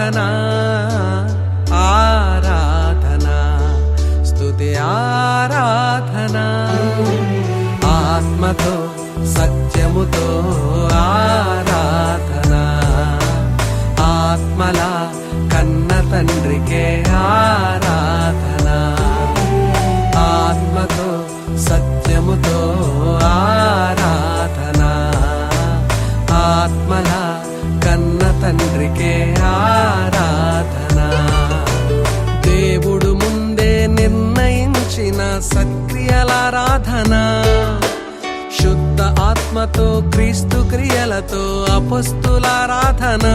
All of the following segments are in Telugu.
ఆరాధనా ఆరాధనా స్తుతి ఆరాధనా ఆత్మతో సత్యముతో ఆరాధనా ఆత్మల కన్న తండ్రికే ఆరాధనా ఆత్మతో సత్యముతో ఆరాధనా ఆత్మల కన్న తండ్రికే ఆరాధనా దేవుడు ముందే నిర్ణయించిన సక్రియలారాధనా శుద్ధ ఆత్మతో క్రీస్తు క్రియలతో అపొస్తలులారాధనా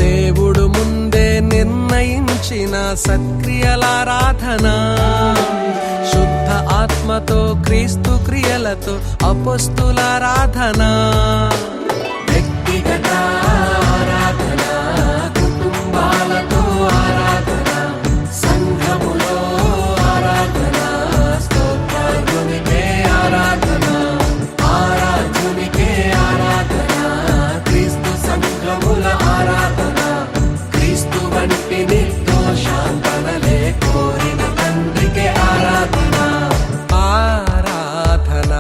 దేవుడు ముందే నిర్ణయించిన సక్రియలారాధనా శుద్ధ ఆత్మతో క్రీస్తు క్రియలతో అపొస్తలులారాధనా వ్యక్తిగత ఆరాధన కుటుంబాలతో ఆరాధన సంఘములో ఆరాధన స్తోత్రార్జునికే ఆరాధన ఆరాధునికే ఆరాధన క్రీస్తు సంఘముల ఆరాధన క్రీస్తు వంటి నిర్దోషాంతనలే కోరిన తండ్రికి ఆరాధన ఆరాధన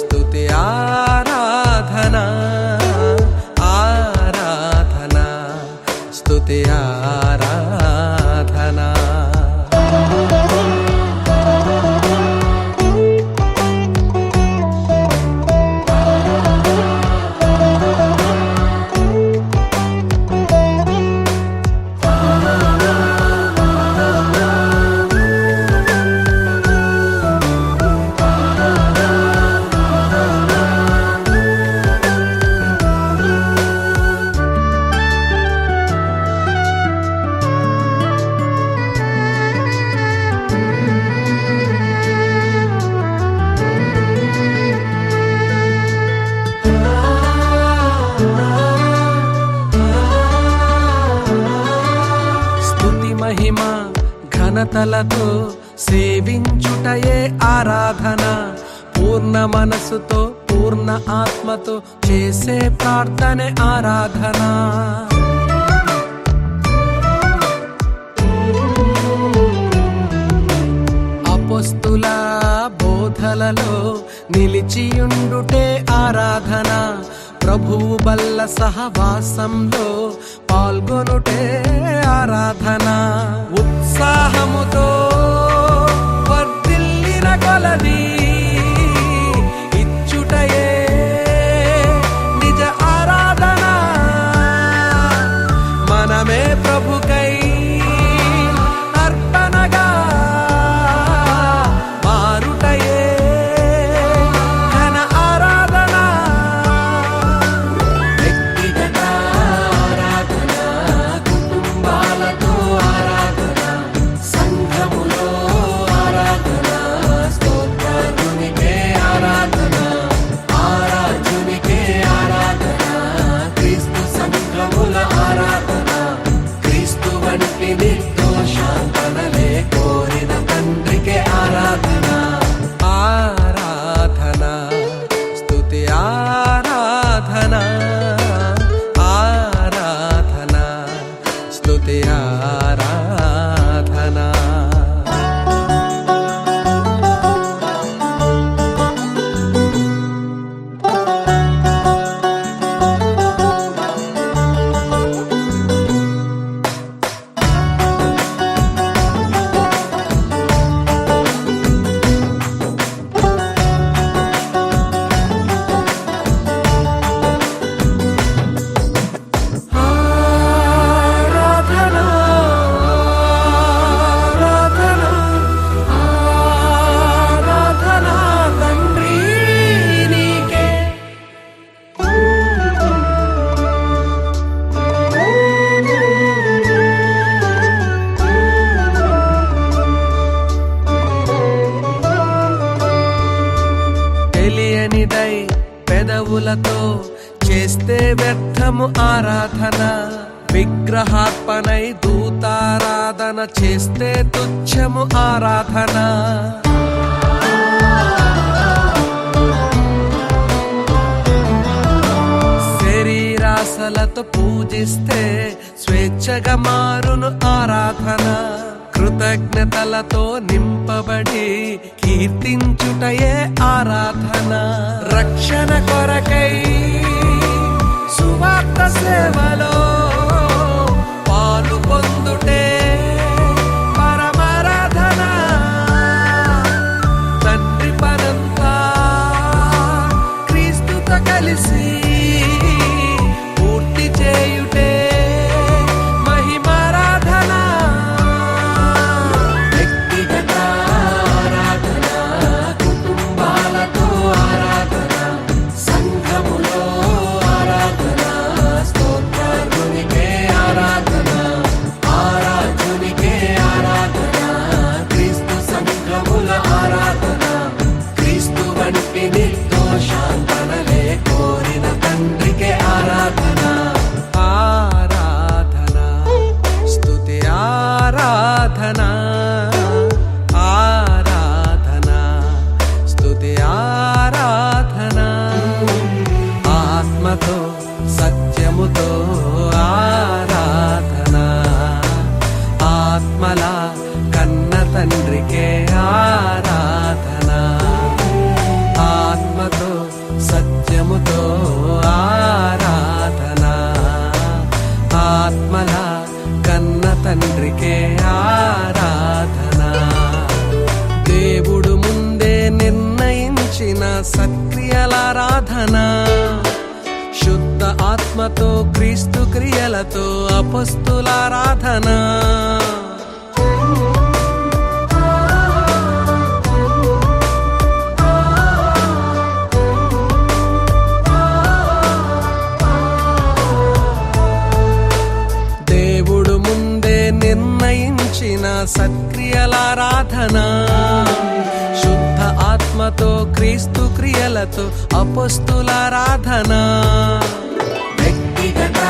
స్తుతి ఆరాధన ఆరాధన స్తుతి ఆరాధన మహిమ ఘనతలతో సేవించుటయే ఆరాధన పూర్ణ మనసుతో పూర్ణ ఆత్మతో చేసే ప్రార్థనే ఆరాధన అపొస్తలుల బోధలలో నిలిచియుండుటే ఆరాధన ప్రభువు బల్ల సహవాసంలో పాల్గొనుటే ఆరాధన ఉత్సాహముతో వర్ధిల్లిన కొలది ఇచ్చుటయే నిజ ఆరాధన మనమే ప్రభుకై అర్పణగా మారుటయే ఘన ఆరాధన వ్యక్తిగత ఆరాధన కుటుంబాలతో ఆరాధన సంఘములో ఆరాధన స్తోత్రార్జునికే ఆరాధన ఆరాధునికే ఆరాధన క్రీస్తు సంఘముల ఆరాధన క్రీస్తు వంటి నిర్దోషాంతనలే కోరిన తండ్రికి ఆరాధన ఆరాధన స్తుతి ఆరాధన ఆరాధన స్తుతి ఆరాధన పెదవులతో చేస్తే వ్యర్థము ఆరాధన విగ్రహార్పణై దూతారాధన ప్రార్థన చేస్తే తుచ్చము ఆరాధన. శరీరాశలతో పూజిస్తే స్వేచ్ఛగా మారును ఆరాధన. కృతజ్ఞతలతో నింపబడి కీర్తించుటయే ఆరాధన. రక్షణ కొరకై సువార్త సేవలో పాలు పొందుటే పరమారాధన. తండ్రి పనంతా క్రీస్తుతో కలిసి పూర్తి చేయుటే మహిమారాధన. వ్యక్తిగత ఆరాధన, కుటుంబాలతో ఆరాధన, సంఘములో ఆరాధన, స్తోత్రార్జునికే ఆరాధన, ఆరాధునికే ఆరాధన, క్రీస్తు సంఘముల ఆరాధన, క్రీస్తు వంటి నిర్దోషాంతనలే కోరిన తండ్రికే ఆరాధన. ఆరాధన స్తుతి ఆరాధన, ఆరాధన స్తుతి ఆరాధన. ఆత్మతో సత్యముతో ఆరాధన, ఆత్మల కన్న తండ్రికే ఆరాధన. ఆత్మతో సత్యముతో ఆరాధన, ఆత్మల కన్న తండ్రికే ఆరాధన. దేవుడు ముందే నిర్ణయించిన సత్క్రియలారాధన. శుద్ధ ఆత్మతో క్రీస్తు క్రియలతో అపొస్తలులారాధన. దేవుడు ముందే నిర్ణయించిన సత్క్రియలారాధన. శుద్ధ ఆత్మతో క్రీస్తు క్రియలతో అపొస్తలులారాధన. వ్యక్తిగత